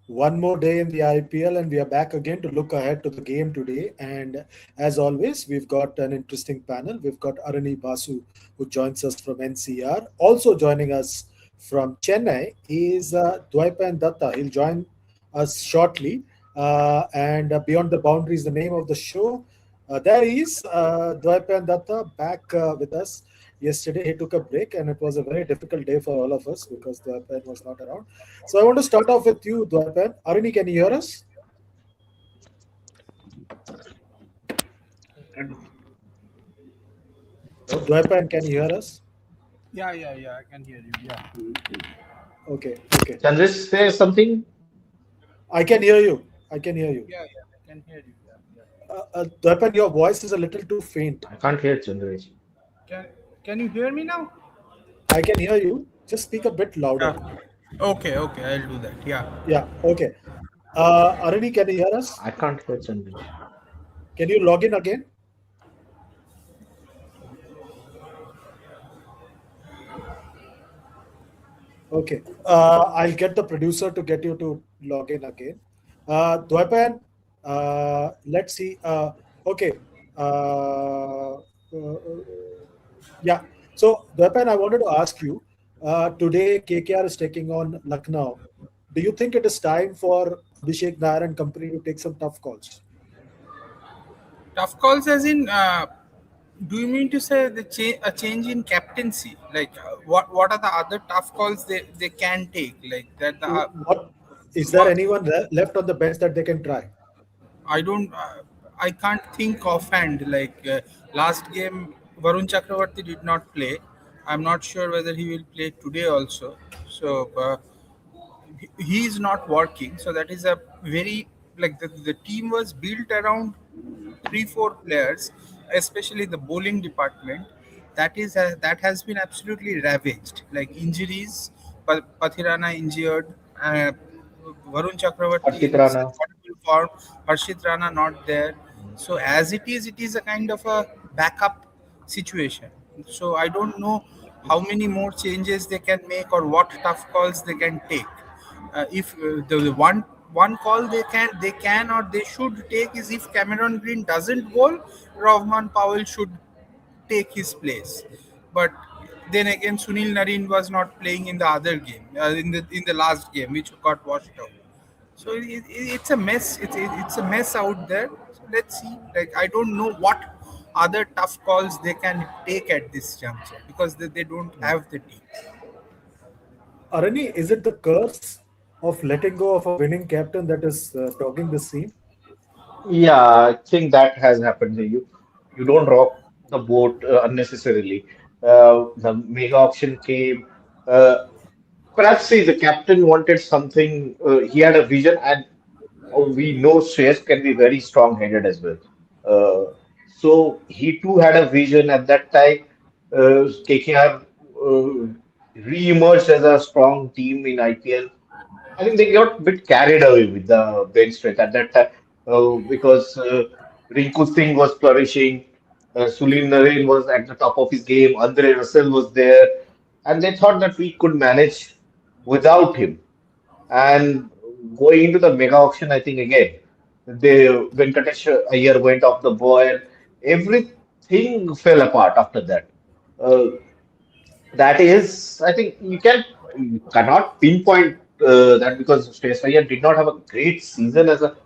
One more day in the IPL, and we are back again to look ahead to the game today. And as always, we've got an interesting panel. We've got Arani Basu, who joins us from NCR. Also joining us from Chennai is Dwaipan Datta. He'll join us shortly. And Beyond the Boundaries, the name of the show. There he is, Dwaipan Datta, back with us. Yesterday, he took a break, and it was a very difficult day for all of us because Dwaipan was not around. So I want to start off with you, Dwaipan. Aruni, can you hear us? Dwaipan, can you hear us? Yeah, I can hear you. Yeah. Okay, okay. Chandresh say something? I can hear you. I can hear you. Yeah, I can hear you. Yeah. Dwaipan, your voice is a little too faint. I can't hear Chandresh. Can Can you hear me now? I can hear you. Just speak a bit louder. Yeah. Okay, I'll do that. Yeah. Yeah, okay. Aruni, can you hear us? I can't hear Chandresh. Can you log in again? Okay. I'll get the producer to get you to log in again. Dwaipan, let's see. Okay. Yeah. So, Dwaipan, I wanted to ask you today, KKR is taking on Lucknow. Do you think it is time for Abhishek Nayar and company to take some tough calls? Tough calls, as in, do you mean to say a change in captaincy? Like, what are the other tough calls they can take? Like that What is there what anyone left on the bench that they can try? I don't. I can't think offhand. Like last game, Varun Chakravarti did not play. I'm not sure whether he will play today also. So he is not working. So that is a very, like, the team was built around 3 4 players, especially the bowling department. That has been absolutely ravaged. Like injuries, Pathirana injured, Varun Chakravarti Harshit in Rana. horrible form, Harshit Rana not there. So as it is a kind of a backup situation. So I don't know how many more changes they can make or what tough calls they can take. If the one call they can or they should take is, if Cameron Green doesn't bowl, Rahman Powell should take his place. But then again, Sunil Narine was not playing in the other game, in the last game, which got washed out. So it's a mess. It's a mess out there. So let's see. Like, I don't know what other tough calls they can take at this juncture, because they don't have the team. Arani, is it the curse of letting go of a winning captain that is dogging the scene? Yeah, I think that has happened. You don't rock the boat unnecessarily. The mega auction came. Uh, Perhaps see the captain wanted something. He had a vision, and we know Shreyas can be very strong-headed as well. So he too had a vision at that time. KKR re-emerged as a strong team in IPL. I think they got a bit carried away with the bench strength at that time because Rinku Singh was flourishing, Sulin Narine was at the top of his game, Andre Russell was there, and they thought that we could manage without him. And going into the mega auction, I think again, the Venkatesh Iyer went off the boil. Everything fell apart after that. Uh, that is, I think you cannot pinpoint that because Shreyas Iyer did not have a great season as a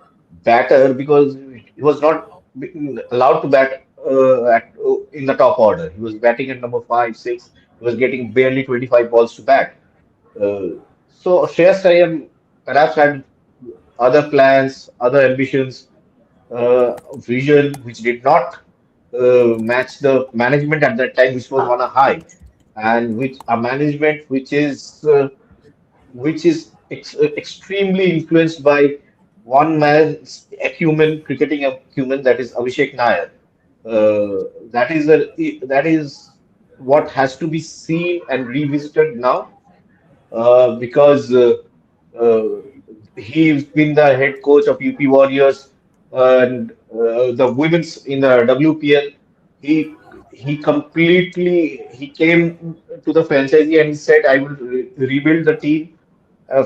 batter because he was not allowed to bat in the top order. He was batting at number 5, 6. He was getting barely 25 balls to bat. So Shreyas Iyer perhaps had other plans, other ambitions, vision which did not match the management at that time, which was on a high, and which a management which is extremely influenced by one man's acumen, cricketing acumen, that is Abhishek Nayar. That is what has to be seen and revisited now because uh, he's been the head coach of UP Warriors and the women's in the WPL. He came to the franchisee and he said, "I will rebuild the team."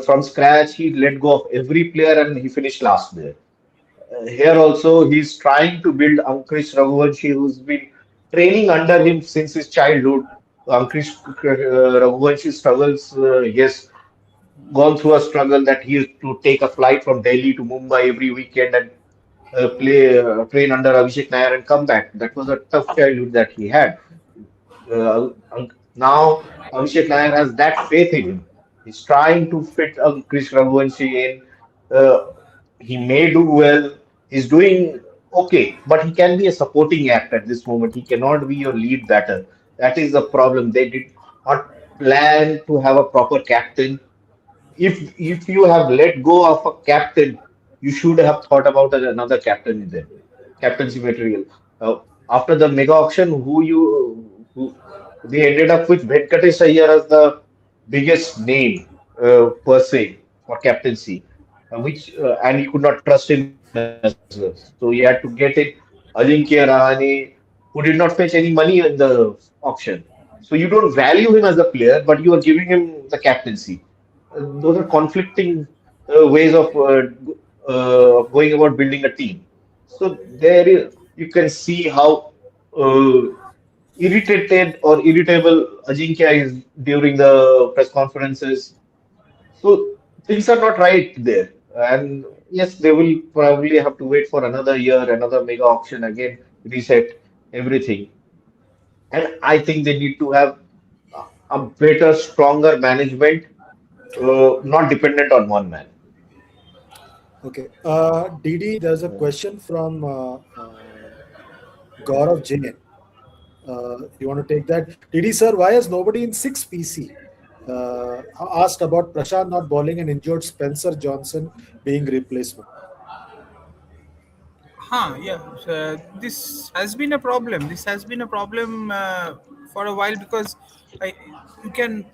from scratch. He let go of every player and he finished last there. Here also, he's trying to build Ankush Raghuvanshi, who's been training under him since his childhood. Ankush Raghuvanshi struggles. He has gone through a struggle that he used to take a flight from Delhi to Mumbai every weekend and train under Abhishek Nayar and come back. That was a tough childhood that he had. Now Abhishek Nair has that faith in him. He's trying to fit Krish Raghuvanshi in. Uh, he may do well. He's doing okay, but he can be a supporting act at this moment. He cannot be your lead batter. That is the problem. They did not plan to have a proper captain. If you have let go of a captain, you should have thought about another captain then, captaincy material. After the mega auction, who they ended up with Venkatesh Iyer as the biggest name per se for captaincy, which and you could not trust him as well. So you had to get in Ajinkya Rahane, who did not fetch any money in the auction. So you don't value him as a player, but you are giving him the captaincy. Those are conflicting ways of going about building a team. So there is, you can see how uh, irritated or irritable Ajinkya is during the press conferences. So things are not right there. And yes, they will probably have to wait for another year, another mega auction again, reset everything. And I think they need to have a better, stronger management, not dependent on one man. Okay. Didi, there's a question from Gaurav Jain. You want to take that? Didi, sir, why is nobody in 6 PC? Asked about Prashant not bowling and injured Spencer Johnson being replacement. Yeah. This has been a problem. This has been a problem for a while because I, you can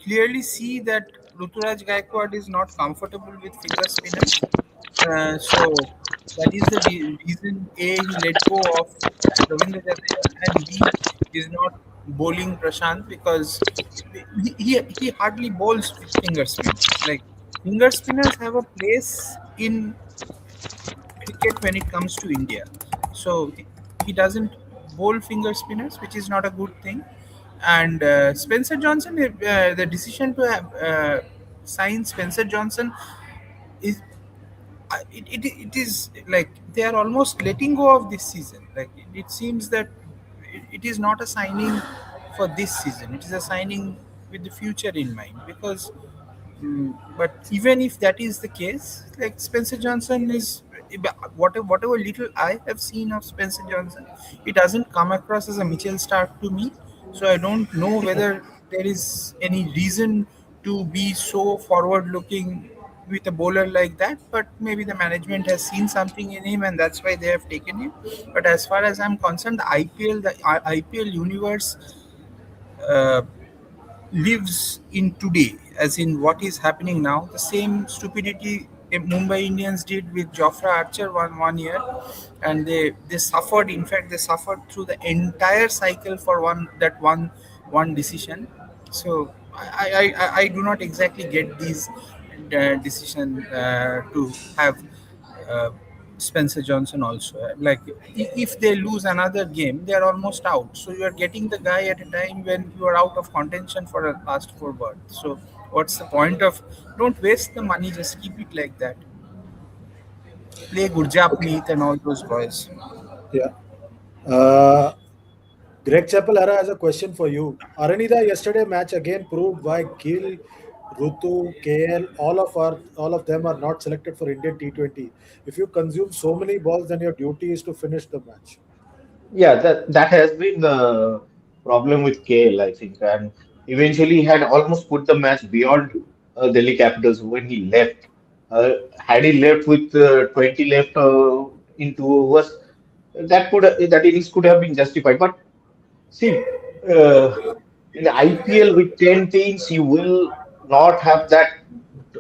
clearly see that Ruturaj Gaikwad is not comfortable with finger spinners. So that is the reason A, he let go of Ravindra Jadeja, and B, is not bowling Prashant because he hardly bowls finger spinners. Like finger spinners have a place in cricket when it comes to India. So he doesn't bowl finger spinners, which is not a good thing. And Spencer Johnson, the decision to have, sign Spencer Johnson is it is like they are almost letting go of this season. Like it seems that it is not a signing for this season. It is a signing with the future in mind because but even if that is the case, like Spencer Johnson is whatever little I have seen of Spencer Johnson, it doesn't come across as a Mitchell Stark to me. So I don't know whether there is any reason to be so forward looking with a bowler like that, but maybe the management has seen something in him and that's why they have taken him. But as far as I'm concerned, the IPL universe uh, lives in today, as in what is happening now. The same stupidity Mumbai Indians did with Jofra Archer one year, and they suffered. In fact, they suffered through the entire cycle for one decision. So I do not exactly get these decision to have uh, Spencer Johnson also. Like if they lose another game, they are almost out. So you are getting the guy at a time when you are out of contention for a last four berth. So what's the point of? Don't waste the money. Just keep it like that. Play Gurjap Okay. Meet and all those boys. Yeah. Uh, Greg Chappell has a question for you. Aranida yesterday match again proved why Gill, Rutu, KL, all of them are not selected for Indian T20. If you consume so many balls, then your duty is to finish the match. Yeah, that has been the problem with KL, I think, and eventually had almost put the match beyond Delhi Capitals when he left. Had he left with 20 left in 2 overs, that innings could have been justified. But see, uh, in the IPL with 10 teams, you will not have that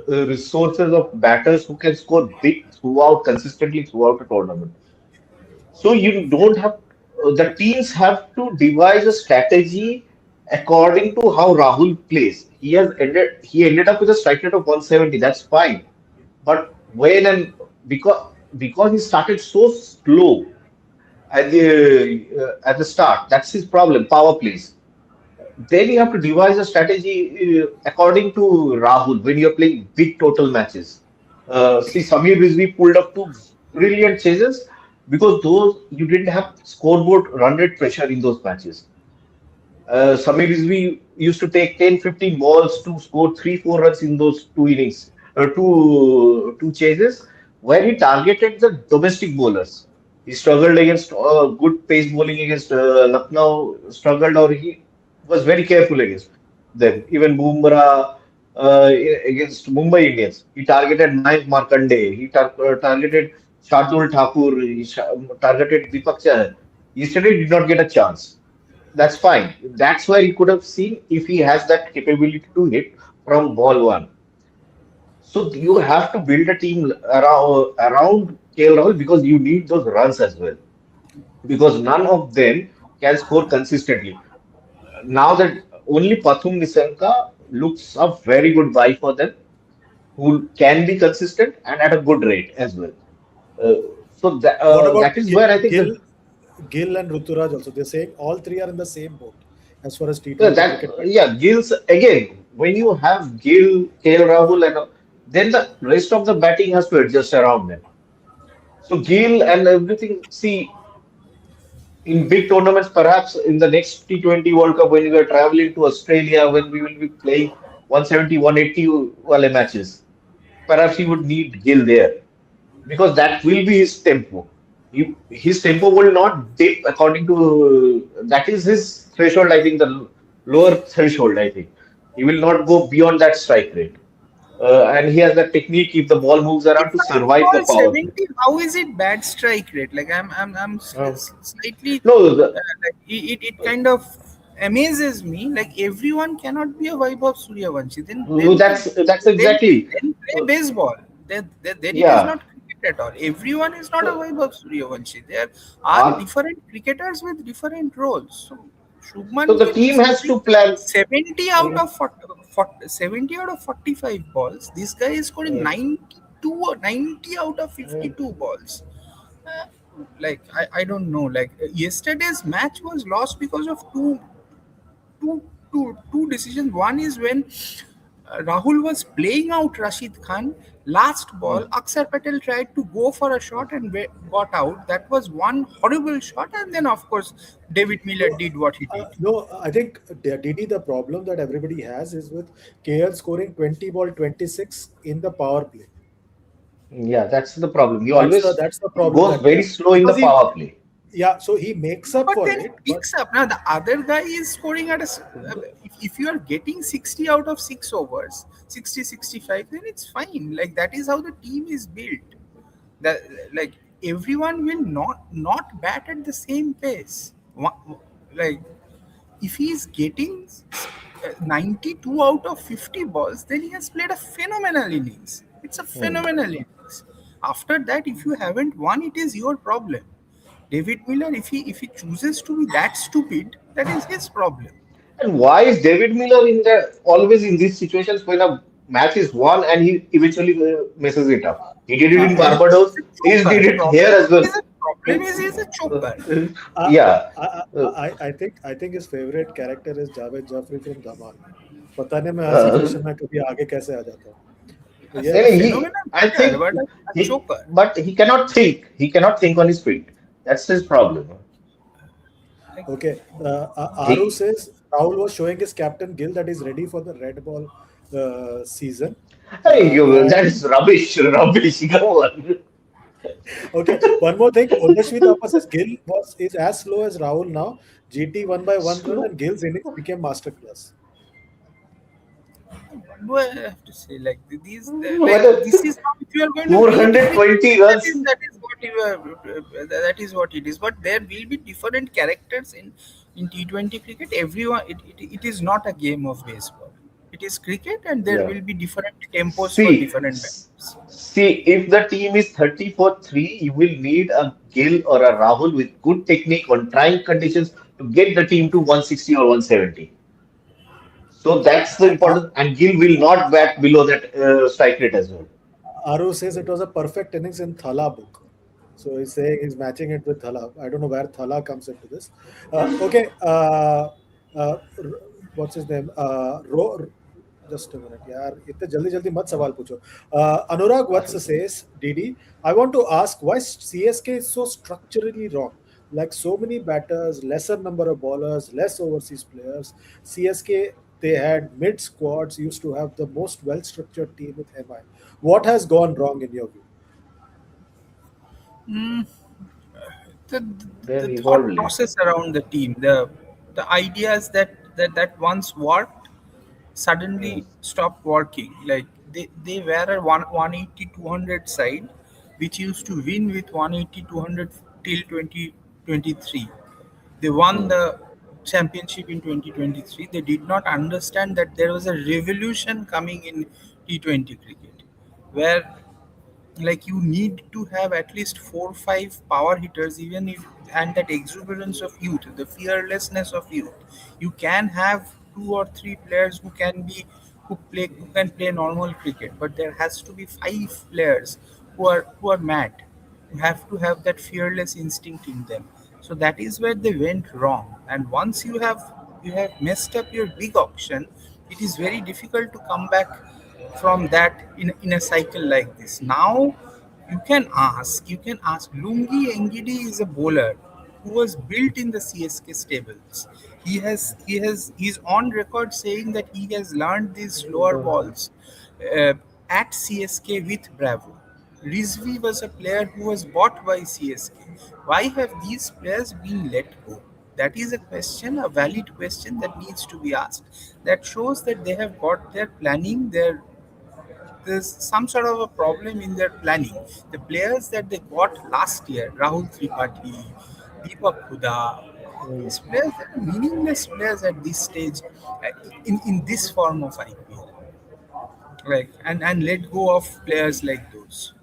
resources of batters who can score big throughout, consistently throughout a tournament. So you don't have the teams have to devise a strategy according to how Rahul plays, he ended up with a strike rate of 170. That's fine. But when and because he started so slow at the start, that's his problem. Power plays. Then you have to devise a strategy according to Rahul when you're playing big total matches. See, Samir Rizvi pulled up two brilliant chases because those you didn't have scoreboard run rate pressure in those matches. Samir Rizvi used to take 10, 15 balls to score 3, 4 runs in those two innings, two chases, where he targeted the domestic bowlers. He struggled against good pace bowling against Lucknow, struggled or he was very careful against them. Even Bumrah against Mumbai Indians, he targeted Mayank Markande, targeted Shardul Thakur, targeted Deepak Chahar. Yesterday, he did not get a chance. That's fine. That's where he could have seen if he has that capability to hit from ball one. So you have to build a team around KL Rahul because you need those runs as well. Because none of them can score consistently. Now that only Pathum Nisanka looks a very good buy for them, who can be consistent and at a good rate as well. Uh, What about that is where I think Gill and Ruturaj also? They're saying all three are in the same boat as far as T20 that cricket. Gill's again. When you have Gill, KL Rahul, and then the rest of the batting has to adjust around them. So Gill and everything. See, in big tournaments, perhaps in the next T20 World Cup, when we are traveling to Australia, when we will be playing 170, 180 wale matches, perhaps he would need Gill there because that will be his tempo. His tempo will not dip according to that is his threshold. I think the lower threshold. I think he will not go beyond that strike rate, and he has that technique if the ball moves around to 55 survive the ball power play. 70, how is it bad strike rate? Like Uh, slightly No, the, like it kind of amazes me. Like everyone cannot be a Vaibhav Suryavanshi. that's Then exactly. then play Uh, baseball. Then it is yeah. not cricket at all. Everyone is not a So, Vaibhav Suryavanshi. There are our, different cricketers with different roles. So so Shubman the Gill team has scoring to plan. 70 out of 40, 70 out of 45 balls. This guy is scoring Uh, 92 or 90 out of uh, 52 balls. Uh, I don't know. Like yesterday's match was lost because of two decisions. One is when Rahul was playing out Rashid Khan. Last ball, Aksar Patel tried to go for a shot and got out. That was one horrible shot. And then, of course, David Miller no, did what he did. no, I think Didi, the problem that everybody has is with KL scoring 20 ball 26 in the power play. yeah, that's the problem. He That's the always that's the problem goes that very slow in the because he power play. yeah, so he makes up But for then it, it but picks up. Now, the other guy is scoring at if you are getting 60 out of 6 overs, 60, 65, then it's fine. Like, that is how the team is built. That, like, everyone will not bat at the same pace. Like, if he's getting 92 out of 50 balls, then he has played a phenomenal innings. It's a Hmm. phenomenal innings. After that, if you haven't won, it is your problem. David Miller, if he chooses to be that stupid, that is his problem. And why is David Miller in the always in these situations when a match is won and he eventually messes it up? He did it in I, He's Barbados. a He did choker. it here as well. Problem is he's a choker. I, Yeah. Uh, I think his favorite character is Javed Jaffrey from Dhamal. पता नहीं मैं हर uh, situation में कभी आगे कैसे आ जाता हूँ तो A ये and phenomenal I player, think but a he, choker. but he cannot think. He cannot think on his feet. That's his problem. Like, okay. Aru He, says Rahul was showing his captain Gill that he's ready for the red ball season. hey, And that is rubbish, rubbish. Come on. okay, one more thing. Undashvi Thapa says Gill is as slow as Rahul now. GT won by one run Slow. and Gill's innings became masterclass. what do I have to say? Like these, like Whether this is how if you are going to beat cricket, 420 runs. that is what you are, that is what it is. But there will be different characters in T20 cricket. Everyone, it is not a game of baseball. It is cricket, and there Yeah. will be different tempos for See, different batters. see, if the team is 30 for 3, you will need a Gill or a Rahul with good technique on trying conditions to get the team to 160 or 170. So that's the important. And Gill will not bat below that strike rate as well. Aru says it was a perfect innings in Thala book. So he's saying he's matching it with Thala. I don't know where Thala comes into this. Okay. Uh, R- what's his name? Just a minute, यार इतने जल्दी जल्दी मत सवाल पूछो. Anurag Vatsa says, Didi, I want to ask why CSK is so structurally wrong. Like so many batters, lesser number of bowlers, less overseas players. CSK, they had mid squads, used to have the most well structured team with MI. What has gone wrong in your view? Mm, the, They're the thought evolving. process around the team, the ideas that once worked Hmm. suddenly stopped working. Like they were a 180 200 side which used to win with 180 200 till 2023. They won Hmm. the championship in 2023. They did not understand that there was a revolution coming in T20 cricket, where like you need to have at least 4 5 power hitters, even if, and that exuberance of youth, the fearlessness of youth. You can have 2 or 3 players who can play normal cricket, but there has to be 5 players who are mad, who have to have that fearless instinct in them. So that is where they went wrong. And once you have messed up your big auction, it is very difficult to come back from that in a cycle like this. Now you can ask Lungi Engidi is a bowler who was built in the CSK stables. He's on record saying that he has learned these slower balls uh, at CSK with Bravo. Rizvi was a player who was bought by CSK. Why have these players been let go? That is a question, a valid question that needs to be asked. That shows that they have got their planning, there's some sort of a problem in their planning. The players that they got last year, Rahul Tripathi, Deepak Huda, Hmm. these players are meaningless players at this stage, in this form of IPL. Like and let go of players like those.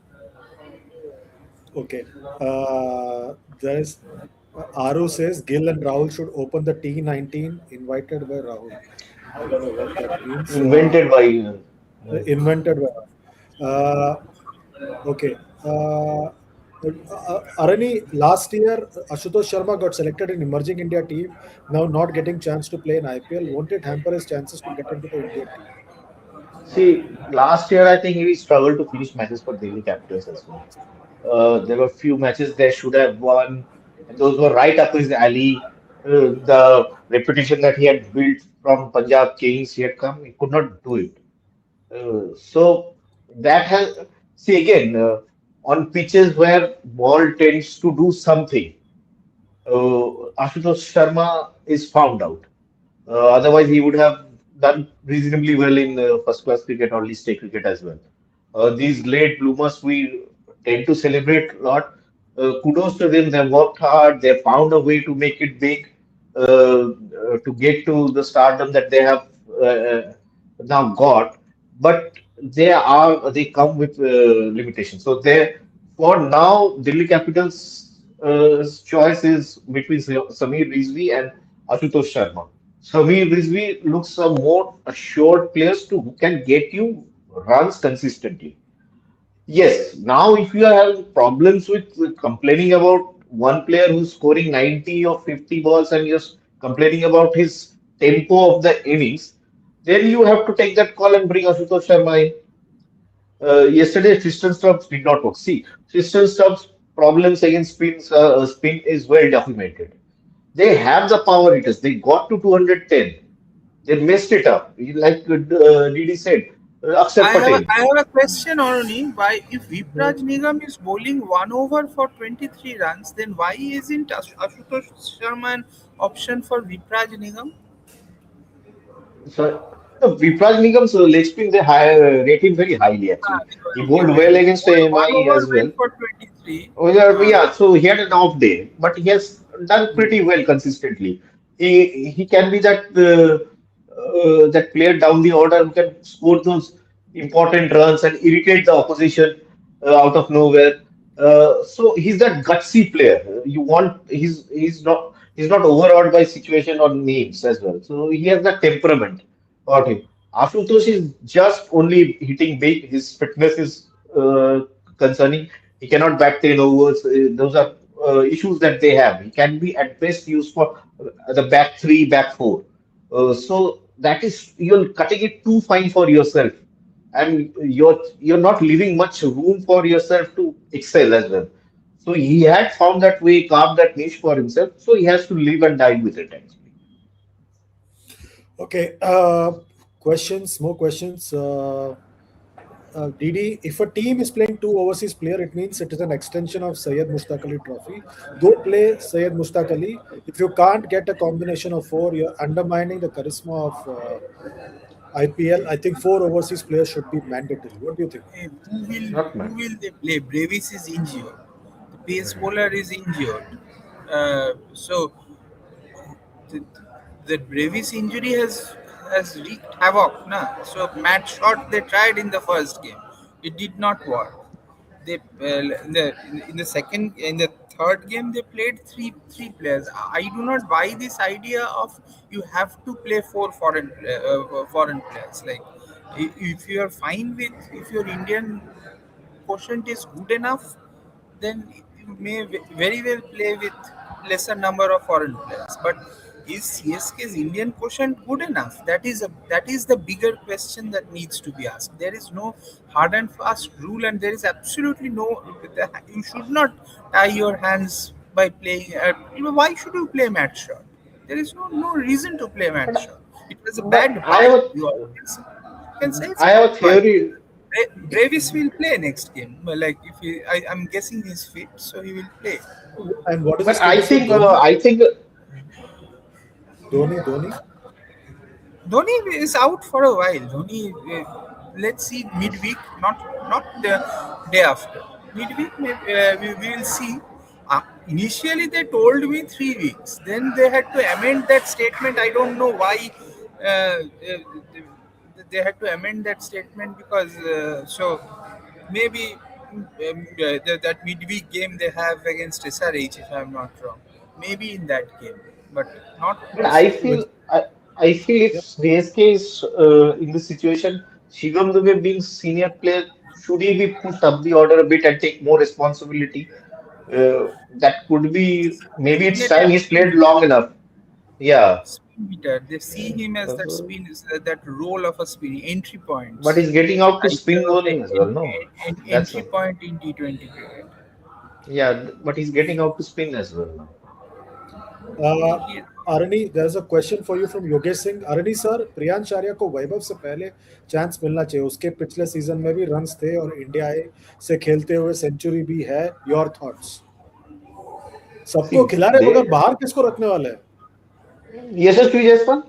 Okay. There is Aru says Gill and Rahul should open the T19 invited by Rahul. I don't know what that means. Invented by. Invented by okay. Arani, last year Ashutosh Sharma got selected in emerging India team. Now not getting chance to play in IPL. Won't it hamper his chances to get into the Indian team? See, last year I think he struggled to finish matches for Delhi Capitals as well. There were few matches they should have won, and those were right up his alley. The reputation that he had built from Punjab Kings, he had come, he could not do it. So that has, see again, on pitches where ball tends to do something, Ashutosh Sharma is found out. Otherwise, he would have done reasonably well in first class cricket or List A cricket as well. These late bloomers we tend to celebrate a lot. Kudos to them. They worked hard. They found a way to make it big, to get to the stardom that they have now got. But they come with limitations. So they for now, Delhi Capitals' choice is between Samir Rizvi and Ashutosh Sharma. Samir Rizvi looks a more assured players to who can get you runs consistently. Yes, now if you are having problems with complaining about one player who's scoring 90 or 50 balls and you're complaining about his tempo of the innings, then you have to take that call and bring Ashutosh Sharma in. Yesterday, Tristan Stubbs did not work. See, Tristan Stubbs' problems against spin is well documented. They have the power hitters. They got to 210. They messed it up. Like Didi said, Akshar Patel. I have a question, Aruni. Why, if Vipraj Nigam is bowling 1 over for 23 runs, then why isn't Ashutosh Sharma an option for Vipraj Nigam? So, no, Vipraj Nigam's leg spin, rate him very highly actually. Because He he bowled well against bowled one AMI over as well well. for 23. Oh, yeah, so he had an off day, but he has done pretty well consistently. He can be that player down the order who can score those important runs and irritate the opposition out of nowhere. So he's that gutsy player. You want he's not overawed by situation or names as well. So he has that temperament got him. Ashutosh is just only hitting big. His fitness is concerning. He cannot bat 10 overs. Those are issues that they have. He can be at best used for the back three, back four. So that is you're cutting it too fine for yourself, and you're not leaving much room for yourself to excel as well. So he had found that way, carved that niche for himself. So he has to live and die with it actually. Okay, questions, more questions. DD, if a team is playing two overseas player, it means it is an extension of Syed Mushtaq Ali Trophy. Go play Syed Mushtaq Ali. If you can't get a combination of four, you're undermining the charisma of IPL. I think four overseas players should be mandatory. What do you think? Not Who man. will they play? Bravis is injured. The pace bowler is injured. So the, the Bravis injury has wreaked havoc. Na? So Matt shot they tried in the first game. It did not work. They in the second in the third game they played three players. I do not buy this idea of you have to play foreign players. Like if you are fine with if your Indian quotient is good enough, then you may very well play with lesser number of foreign players. But is CSK's Indian quotient good enough? That is the bigger question that needs to be asked. There is no hard and fast rule, and there is absolutely no. You should not tie your hands by playing. Why should you play match shot? There is no reason to play match shot. It was a But bad buy. You can say it's I a have a bad buy. theory. Bravis will play next game. But like if I'm guessing he's fit, so he will play. And what is the But I status of think Dhoni? I think Dhoni? Dhoni is out for a while. Dhoni, let's see midweek, not the day after. Midweek, we will see. Initially, they told me 3 weeks. Then they had to amend that statement. I don't know why. They had to amend that statement because maybe that midweek game they have against SRH, if I'm not wrong. Maybe in that game, but not but Yes. I Which, feel I feel if yeah. CSK is in this situation, Shivam Dube being senior player, should he be pushed up the order a bit and take more responsibility? That could be maybe it's Designated time he's spin played hitter. long enough. Yeah. Spin hitter. They see him as that So, spin, that role of a spin entry but points, he's getting out to like spin bowling as well, no? That's entry point in T20 cricket. yeah, but he's getting out to spin as well now. Uh, He, Arani, there's a question for you from Yogesh Singh. Arani sir, Priyansh Arya को वैभव से पहले chance मिलना चाहिए. उसके पिछले season में भी runs थे और इंडिया ए से खेलते हुए सेंचुरी भी है. Your thoughts? सबको See, खिला रहे मगर they बाहर किसको रखने वाले हैं? यशस्वी जायसवाल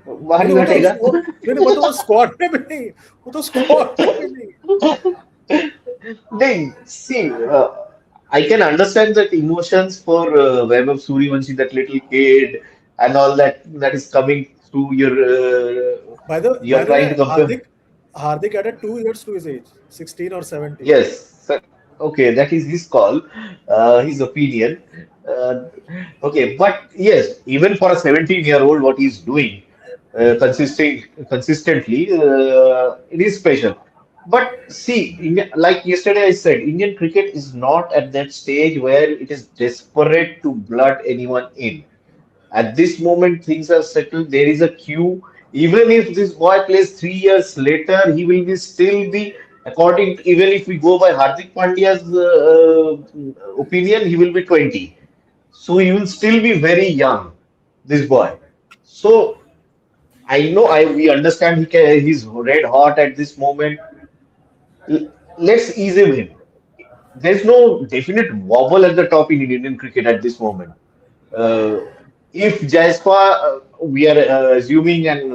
बाहर नहीं ही वो तो बैठेगा नहीं नहीं, वो तो स्क्वाड में भी नहीं. वो तो स्क्वाड में भी नहीं. They see, I can understand that emotions for Vaibhav Suryavanshi, that little kid, and all that is coming through your. By You're the trying way, to compare. Hardik added 2 years to his age, 16 or 17. Yes, okay, that is his call, his opinion. Uh, okay, but yes, even for a 17-year-old, what he's doing consistently, it is special. But see, like yesterday I said, Indian cricket is not at that stage where it is desperate to blood anyone in. At this moment, things are settled. There is a queue. Even if this boy plays 3 years later, he will be still be, according to, even if we go by Hardik Pandya's opinion, he will be 20. So he will still be very young, this boy. So I know we understand he's red hot at this moment. Let's ease him in. There's no definite wobble at the top in Indian cricket at this moment. Uh, if Jaiswal, we are assuming and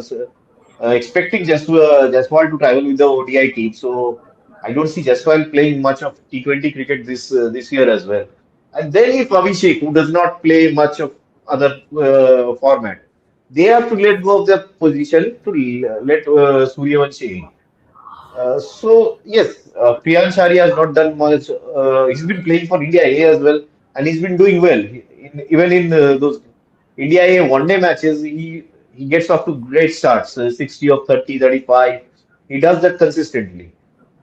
expecting Jaiswal to travel with the ODI team, so I don't see Jaiswal playing much of T20 cricket this year as well. And then if Abhishek, who does not play much of other format, they have to let go of their position to let Suryavanshi in. So yes, Priyan Sharia has not done much. He's been playing for India A as well, and he's been doing well. Even in those India A one-day matches, he gets off to great starts, 60 of 30, 35. He does that consistently.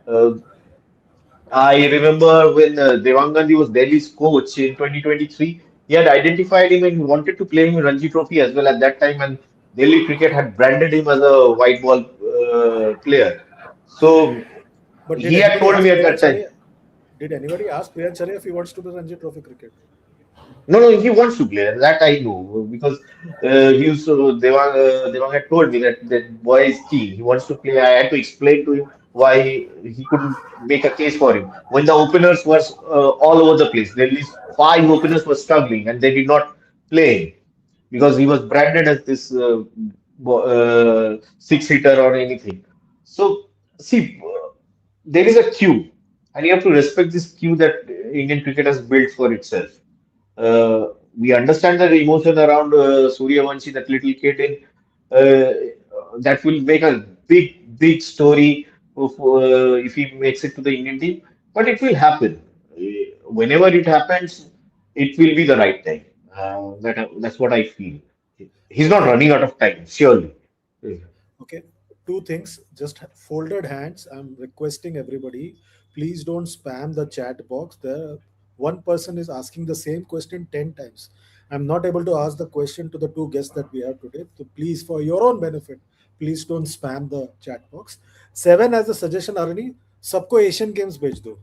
Uh, I remember when Devang Gandhi was Delhi's coach in 2023, he had identified him and wanted to play him in Ranji Trophy as well at that time, and Delhi cricket had branded him as a white ball player. So But did he had anybody told ask me at that time. Priyancharia? Did anybody ask Priyancharia if he wants to do Ranji Trophy cricket? No, no, he wants to play. That I know because he used to. Devang had told me that that boy is keen. He wants to play. I had to explain to him why he couldn't make a case for him when the openers were all over the place. At least five openers were struggling and they did not play him because he was branded as this six hitter or anything. So see, there is a queue, and you have to respect this queue that Indian cricket has built for itself. We understand the emotion around Suryavanshi, that little kid in that will make a big story if he makes it to the Indian team. But it will happen. Whenever it happens, it will be the right time. That's what I feel. He's not Okay, running out of time, surely. okay. Two things. Just folded hands. I'm requesting everybody, please don't spam the chat box. There, one person is asking the same question 10 times. I'm not able to ask the question to the two guests that we have today. So please, for your own benefit, please don't spam the chat box. Seven as a suggestion, Arani, सबको Asian games भेज दो.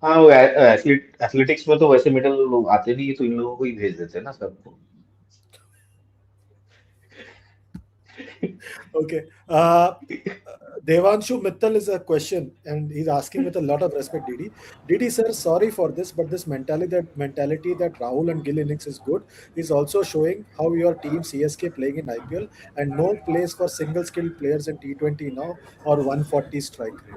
हाँ वो athletics में तो वैसे medal लोग आते नहीं है तो इन लोगों को ही भेज देते हैं ना सबको. Okay. Devanshu Mittal is a question, and he's asking with a lot of respect, Didi. Didi, sir, sorry for this, but this mentality that Rahul and Gill innings is good is also showing how your team CSK playing in IPL and no place for single skilled players in T20 now or 140 strike rate.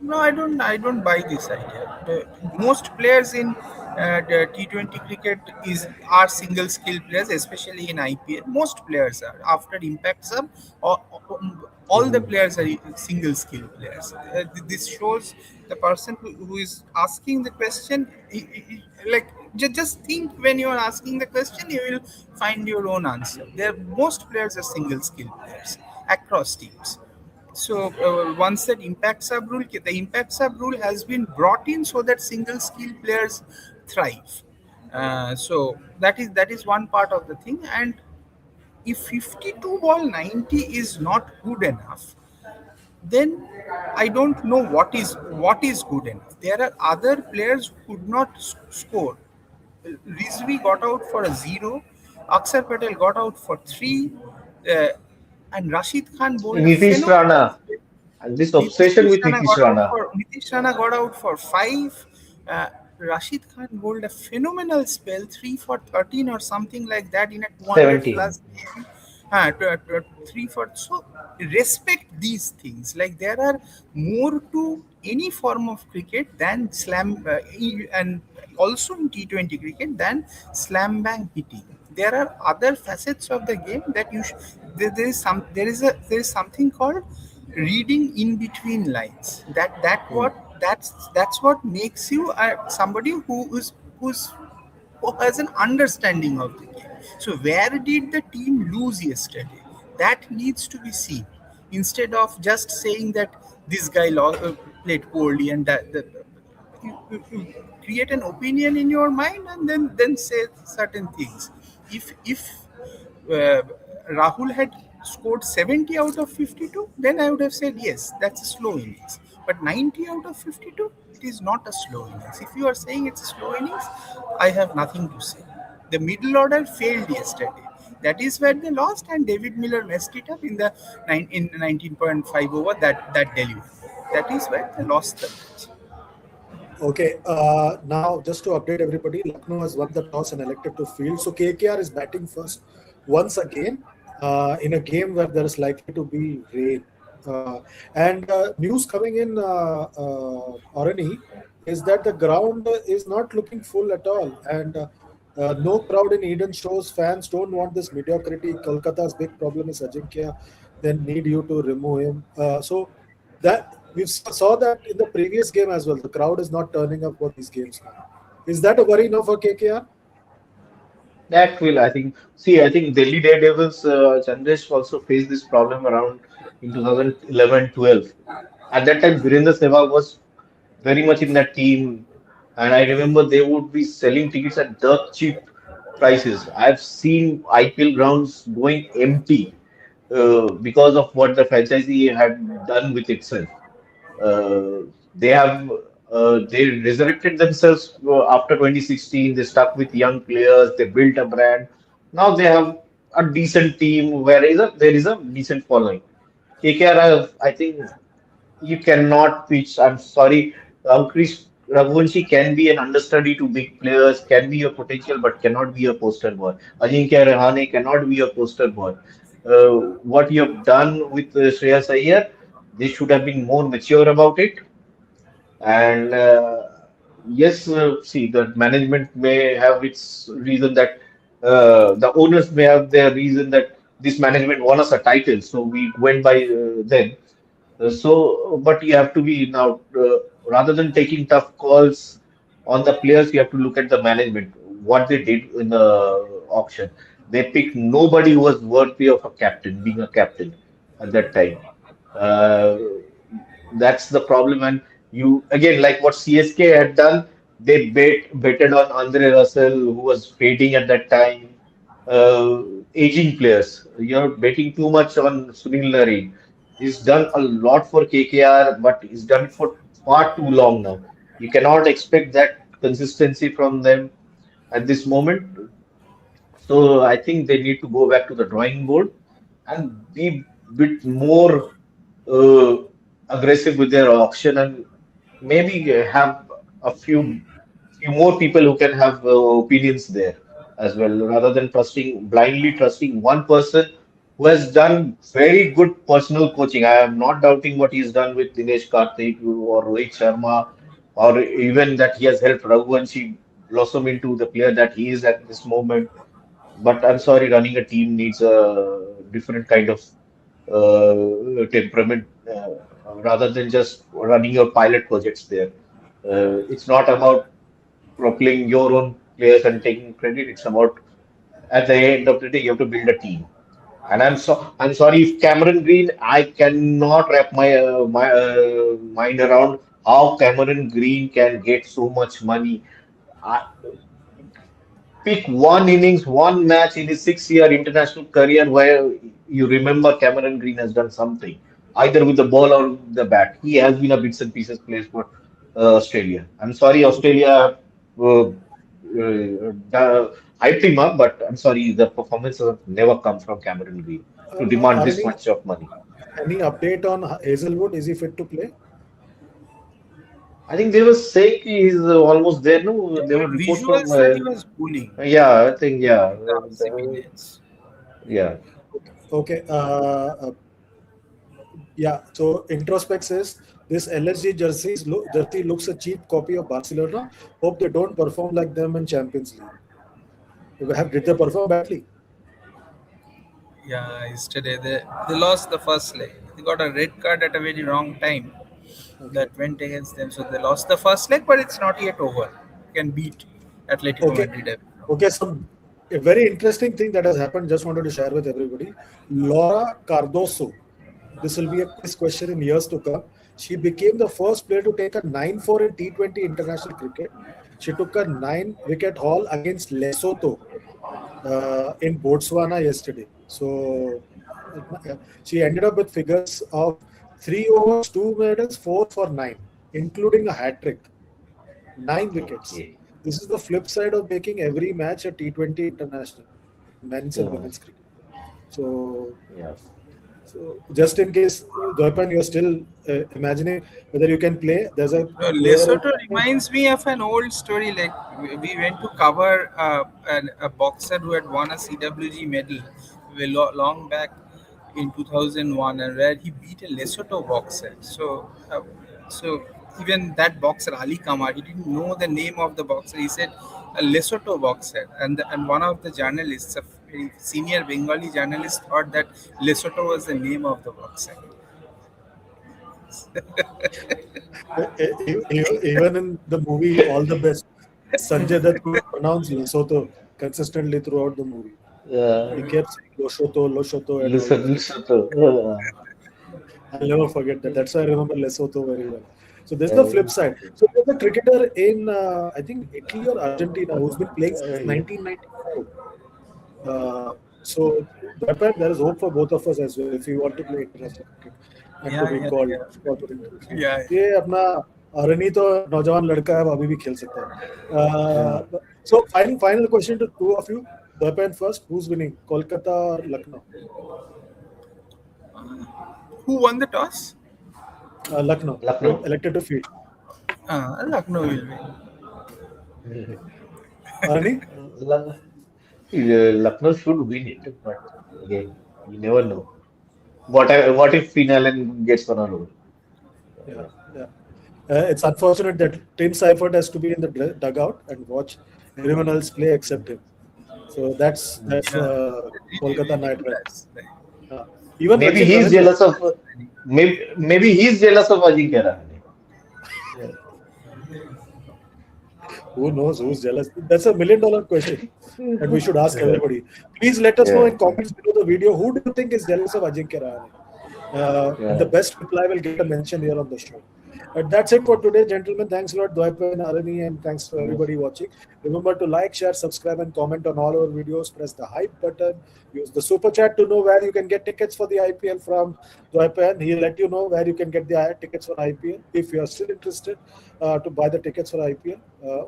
No, I don't. I don't buy this idea. Most players in the T20 cricket is are single skill players, especially in IPL. Most players are after impact sub. All the Mhm. players are single skill players. This shows the person who is asking the question. Like just think when you are asking the question, you will find your own answer. There, most players are single skill players across teams. So once that the impact sub rule has been brought in so that single skill players thrive. So that is one part of the thing. And if 52 ball 90 is not good enough, then I don't know what is good enough. There are other players who could not score. Rizvi got out for a zero, Aksar Patel got out for three, uh, and Rashid Khan bowled a Nitish phenomenal Rana, spell. and this obsession with Nitish Rana. Nitish Rana got out for five. Uh, Rashid Khan bowled a phenomenal spell, 3 for 13 or something like that in a 200 17. plus game. 3 for so respect these things. Like there are more to any form of cricket than and also in T20 cricket than slam bang hitting. There are other facets of the game that there is something called reading in between lines. That's what makes you somebody who has an understanding of the game. So where did the team lose yesterday? That needs to be seen instead of just saying that this guy played poorly and that you create an opinion in your mind and then say certain things. If uh, Rahul had scored 70 out of 52, then I would have said yes, that's a slow innings. But 90 out of 52, it is not a slow innings. If you are saying it's a slow innings, I have nothing to say. The middle order failed yesterday. That is where they lost, and David Miller messed it up in 19.5 over that delivery. That is where they lost the match. Okay, now just to update everybody, Lucknow has won the toss and elected to field. So KKR is batting first once again in a game where there is likely to be rain. And news coming in, Orani, is that the ground is not looking full at all. And no crowd in Eden shows fans don't want this mediocrity. Kolkata's big problem is Ajinkya, then need you to remove him. So that we saw that in the previous game as well. The crowd is not turning up for these games now. Is that a worry now for KKR? That will, I think. See, I think Delhi Daredevils, Chandresh also faced this problem around in 2011-12. At that time, Virendra Sehwag was very much in that team, and I remember they would be selling tickets at dirt cheap prices. I've seen IPL grounds going empty because of what the franchisee had done with itself. They have they resurrected themselves after 2016. They stuck with young players. They built a brand. Now they have a decent team where there is a decent following. KKR, I think you cannot pitch. I'm sorry, Chris Raghuvanshi can be an understudy to big players, can be a potential, but cannot be a poster boy. Ajinkya Rahane cannot be a poster boy. What you have done with Shreyas Iyer, they should have been more mature about it. And yes, see, the management may have its reason that the owners may have their reason that this management won us a title, so we went by them. But you have to be now, rather than taking tough calls on the players, you have to look at the management, what they did in the auction. They picked nobody who was worthy of a captain, being a captain at that time. Uh, that's the problem. And you again, like what CSK had done, they betted on Andre Russell, who was fading at that time. Aging players, you're betting too much on Sunil Narine. He's done a lot for KKR, but he's done it for far too long now. You cannot expect that consistency from them at this moment. So I think they need to go back to the drawing board and be bit more uh, aggressive with their auction and maybe have a few more people who can have opinions there as well, rather than blindly trusting one person who has done very good personal coaching. I am not doubting what he's done with Dinesh Karthik or Rohit Sharma, or even that he has helped Raghuvanshi blossom into the player that he is at this moment. But I'm sorry, running a team needs a different kind of temperament rather than just running your pilot projects there. It's not about propelling your own players and taking credit. It's about at the end of the day, you have to build a team. And I'm sorry if Cameron Green, I cannot wrap my mind around how Cameron Green can get so much money. I, Pick one innings, one match in his 6 year international career where you remember Cameron Green has done something, either with the ball or the bat. He has been a bits and pieces player for Australia. I'm sorry, Australia hyped him up, but I'm sorry, the performances have never come from Cameron Green to demand this Arani, much of money. any update on Hazelwood? Is he fit to play? I think they were saying he's almost there. No, Yeah, there were but reports from. visuals said he was bowling Yeah, I think yeah, in the RCB days. yeah. Okay. Yeah. So introspect says this LSG jersey looks a cheap copy of Barcelona. Hope they don't perform like them in Champions League. Did they perform badly? Yeah, yesterday they lost the first leg. They got a red card at a very wrong time Okay. that went against them. So they lost the first leg, but it's not yet over. You can beat Atletico Okay. Madrid. Okay. Some a very interesting thing that has happened. Just wanted to share with everybody. Laura Cardoso. This will be a quiz question in years to come. She became the first player to take a 9-4 in T20 international cricket. She took a 9-wicket haul against Lesotho in Botswana yesterday. So she ended up with figures of 3 overs, 2 medals, 4 for 9, including a hat trick, 9 wickets. Okay. This is the flip side of making every match a T20 international, men's and Yeah. women's cricket. So Yeah. so just in case, Joypan, you're still imagining whether you can play. There's a No, player. Lesotho reminds me of an old story. Like we went to cover a boxer who had won a CWG medal long back in 2001, and where he beat a Lesotho boxer. So even that boxer Ali Kamar, he didn't know the name of the boxer. He said a Lesotho boxer, and one of the journalists, a very senior Bengali journalist, thought that Lesotho was the name of the boxer. Even in the movie All the Best, Sanjay Dutt couldn't pronounce Lesotho. consistently throughout the movie. He Uh, kept saying Loshoto, Loshoto at all listen, the listen films. to. I'll never forget that. That's why I remember Lesotho very well. So there's the flip side. Okay. So there's a cricketer in I think Italy or Argentina who's been playing since Yeah. 1994. So there is hope for both of us as well if we want to play international cricket and to Yeah, be yeah, called yeah, for the interest. yeah. ये अपना अरनी तो नौजवान लड़का है वो अभी भी खेल सकता Yeah. है. So final question to two of you. Japan first. Who's winning? Kolkata or Lucknow? Who won the toss? Lucknow. They're Lucknow. elected to field. Lucknow will win. Arni? Lu- Lucknow should win it, but again, you never know. What if Finalen gets one all over? Yeah, yeah. It's unfortunate that Tim Seifert has to be in the dugout and watch everyone else play except him. So that's Yeah, Kolkata really Knight Riders. does. Uh, Even Maybe Rachit he's Ravindra. jealous of. Maybe he's jealous of Ajinkya Rahane. Yeah. Who knows who's jealous? That's $1 million question, and we should ask Yeah. everybody. Please let us know Yeah. in comments below the video who do you think is jealous of Ajinkya Rahane, and the Yeah. best reply will get a mention here on the show. And that's it for today, gentlemen. Thanks a lot, Dwaipa and Arani, and thanks to everybody watching. Remember to like, share, subscribe, and comment on all our videos. Press the hype button. Use the super chat to know where you can get tickets for the IPL from Dwaipa. He'll let you know where you can get the tickets for IPL if you are still interested to buy the tickets for IPL.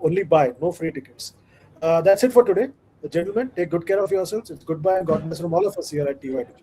Only buy, no free tickets. That's it for today. Gentlemen, take good care of yourselves. It's goodbye and God bless from all of us here at TY Digital.